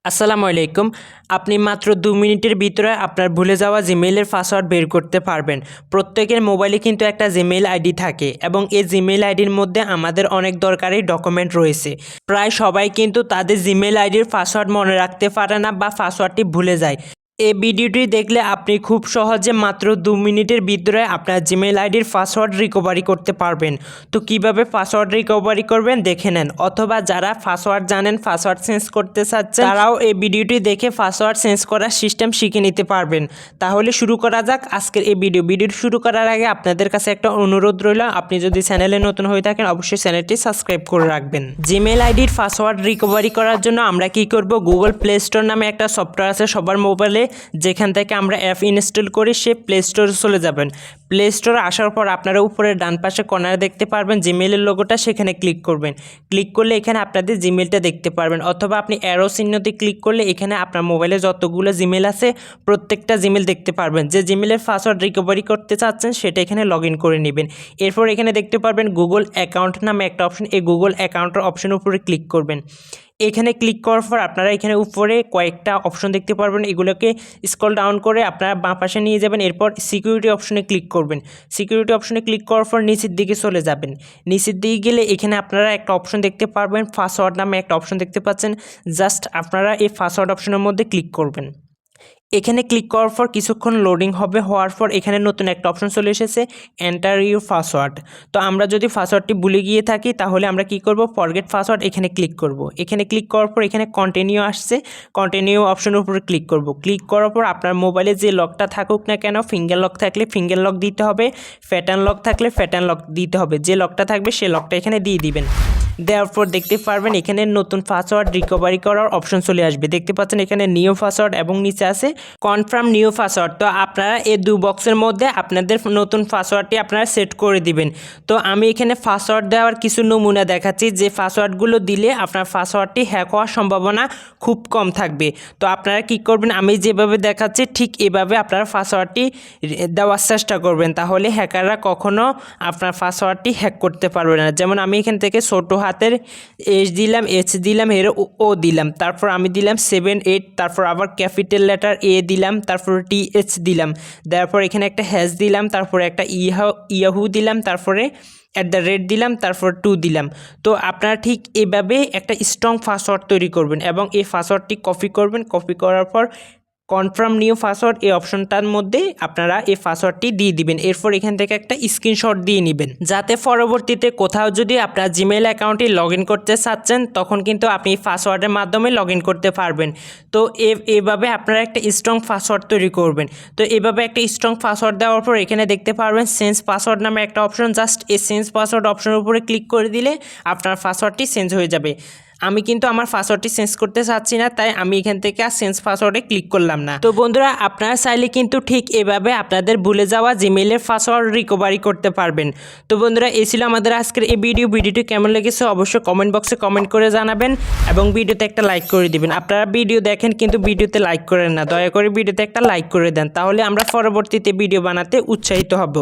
আসসালামু আলাইকুম। আপনি মাত্র ২ মিনিটের ভিতরে আপনার ভুলে যাওয়া জিমেইলের পাসওয়ার্ড বের করতে পারবেন। প্রত্যেকের মোবাইলে কিন্তু একটা জিমেইল আইডি থাকে এবং এই জিমেইল আইডির মধ্যে আমাদের অনেক দরকারি ডকুমেন্ট রয়েছে। প্রায় সবাই কিন্তু তাদের জিমেইল আইডির পাসওয়ার্ড মনে রাখতে পারে না বা পাসওয়ার্ডটি ভুলে যায়। এই ভিডিওটি দেখলে আপনি খুব সহজে মাত্র ২ মিনিটের ভিতরে আপনার জিমেইল আইডির পাসওয়ার্ড রিকভারি করতে পারবেন। তো কিভাবে পাসওয়ার্ড রিকভারি করবেন দেখে নেন, অথবা যারা পাসওয়ার্ড জানেন, পাসওয়ার্ড চেঞ্জ করতে চাচ্ছেন, তারাও এই ভিডিওটি দেখে পাসওয়ার্ড চেঞ্জ করার সিস্টেম শিখে নিতে পারবেন। তাহলে শুরু করা যাক আজকের এই ভিডিওটি শুরু করার আগে আপনাদের কাছে একটা অনুরোধ রইল, আপনি যদি চ্যানেলে নতুন হয়ে থাকেন অবশ্যই চ্যানেলটি সাবস্ক্রাইব করে রাখবেন। জিমেইল আইডির পাসওয়ার্ড রিকভারি করার জন্য আমরা কি করব, গুগল প্লে স্টোর নামে একটা সফটওয়্যার আছে সবার মোবাইলে, যেখান থেকে আমরা অ্যাপ ইনস্টল করি, সে প্লে স্টোরে চলে যাবেন। প্লে স্টোরে আসার পর আপনারা উপরে ডান পাশে কর্নারে দেখতে পারবেন জিমেইলের লোগোটা, সেখানে ক্লিক করবেন। ক্লিক করলে এখানে আপনাদের জিমেইলটা দেখতে পারবেন, অথবা আপনি অ্যারো চিহ্নতে ক্লিক করলে এখানে আপনার মোবাইলে যতগুলো জিমেইল আছে প্রত্যেকটা জিমেইল দেখতে পারবেন। যে জিমেইলের পাসওয়ার্ড রিকভারি করতে চাচ্ছেন সেটা এখানে লগ ইন করে নেবেন। এরপর এখানে দেখতে পারবেন গুগল অ্যাকাউন্ট নামে একটা অপশন, এই গুগল অ্যাকাউন্টের অপশনের উপরে ক্লিক করবেন। এখানে ক্লিক করার পর আপনারা এখানে উপরে কয়েকটা অপশন দেখতে পারবেন, এগুলোকে স্ক্রল ডাউন করে আপনারা বাঁ পাশে নিয়ে যাবেন। এরপর সিকিউরিটি অপশনে ক্লিক করবেন। সিকিউরিটি অপশনে ক্লিক করার পর নিচের দিকে চলে যাবেন। নিচের দিকে গেলে এখানে আপনারা একটা অপশন দেখতে পারবেন, পাসওয়ার্ড নামে একটা অপশন দেখতে পাচ্ছেন। জাস্ট আপনারা এই পাসওয়ার্ড অপশনের মধ্যে ক্লিক করবেন। এখানে ক্লিক করার পর কিছুক্ষণ লোডিং হবে, হওয়ার পর এখানে নতুন একটা অপশন চলে এসেছে, এন্টার ইউর পাসওয়ার্ড। তো আমরা যদি পাসওয়ার্ডটি ভুলে গিয়ে থাকি তাহলে আমরা কি করব, ফরগেট পাসওয়ার্ড এখানে ক্লিক করব। এখানে ক্লিক করার পর এখানে কন্টিনিউ আসছে, কন্টিনিউ অপশনের উপরে ক্লিক করব। ক্লিক করার পর আপনার মোবাইলে যে লকটা থাকুক না কেন, ফিঙ্গার লক থাকলে ফিঙ্গার লক দিতে হবে, প্যাটার্ন লক থাকলে প্যাটার্ন লক দিতে হবে। যে লকটা থাকবে সেই লকটা এখানে দিয়ে দিবেন। দেওয়ার পর দেখতে পারবেন এখানে নতুন পাসওয়ার্ড রিকভারি করার অপশন চলে আসবে। দেখতে পাচ্ছেন এখানে নিউ পাসওয়ার্ড এবং নিচে আছে কনফার্ম নিউ পাসওয়ার্ড। তো আপনারা এই 2 বক্সের মধ্যে আপনাদের নতুন পাসওয়ার্ডটি আপনারা সেট করে দিবেন। তো আমি এখানে পাসওয়ার্ড দেওয়ার কিছু নমুনা দেখাচ্ছি, যে পাসওয়ার্ডগুলো দিলে আপনার পাসওয়ার্ডটি হ্যাক হওয়ার সম্ভাবনা খুব কম থাকবে। তো আপনারা কি করবেন, আমি যেভাবে দেখাচ্ছি ঠিক এভাবে আপনারা পাসওয়ার্ডটি দেওয়ার চেষ্টা করবেন, তাহলে হ্যাকাররা কখনো আপনার পাসওয়ার্ডটি হ্যাক করতে পারবে না। যেমন আমি এখান থেকে ছোটো হাতের এস দিলাম, এইচ দিলাম, এর ও দিলাম, তারপর আমি দিলাম 7 8, তারপর আবার ক্যাপিটাল লেটার এ দিলাম, তারপর TH দিলাম, তারপর এখানে একটা হ্যাশ দিলাম, তারপরে একটা ইয়াহু দিলাম, তারপরে @ দিলাম, তারপর 2 দিলাম। তো আপনারা ঠিক এভাবে একটা স্ট্রং পাসওয়ার্ড তৈরি করবেন এবং এই পাসওয়ার্ডটি কপি করবেন। কপি করার পর কনফার্ম নিউ পাসওয়ার্ড এই অপশনটার মধ্যে আপনারা এই পাসওয়ার্ডটি দিয়ে দিবেন। এরপর এখান থেকে একটা স্ক্রিনশট দিয়ে নেবেন, যাতে পরবর্তীতে কোথাও যদি আপনার জিমেইল অ্যাকাউন্টে লগ ইন করতে চাচ্ছেন তখন কিন্তু আপনি পাসওয়ার্ডের মাধ্যমে লগ ইন করতে পারবেন। তো এভাবে আপনারা একটা স্ট্রং পাসওয়ার্ড তৈরি করবেন। তো এভাবে একটা স্ট্রং পাসওয়ার্ড দেওয়ার পর এখানে দেখতে পারবেন চেঞ্জ পাসওয়ার্ড নামে একটা অপশন, জাস্ট এই চেঞ্জ পাসওয়ার্ড অপশনের উপরে ক্লিক করে দিলে আপনার পাসওয়ার্ডটি চেঞ্জ হয়ে যাবে। আমি কিন্তু আমার পাসওয়ার্ডটি চেঞ্জ করতে চাচ্ছি না, তাই আমি এখান থেকে আর চেঞ্জ পাসওয়ার্ডে ক্লিক করলাম না। তো বন্ধুরা, আপনারা চাইলে কিন্তু ঠিক এভাবে আপনাদের ভুলে যাওয়া জিমেইলের পাসওয়ার্ড রিকভারি করতে পারবেন। তো বন্ধুরা, এই ছিল আমাদের আজকের এই ভিডিওটি কেমন লেগেছে অবশ্যই কমেন্ট বক্সে কমেন্ট করে জানাবেন এবং ভিডিওতে একটা লাইক করে দিবেন। আপনারা ভিডিও দেখেন কিন্তু ভিডিওতে লাইক করেন না, দয়া করে ভিডিওতে একটা লাইক করে দেন, তাহলে আমরা পরবর্তীতে ভিডিও বানাতে উৎসাহিত হব।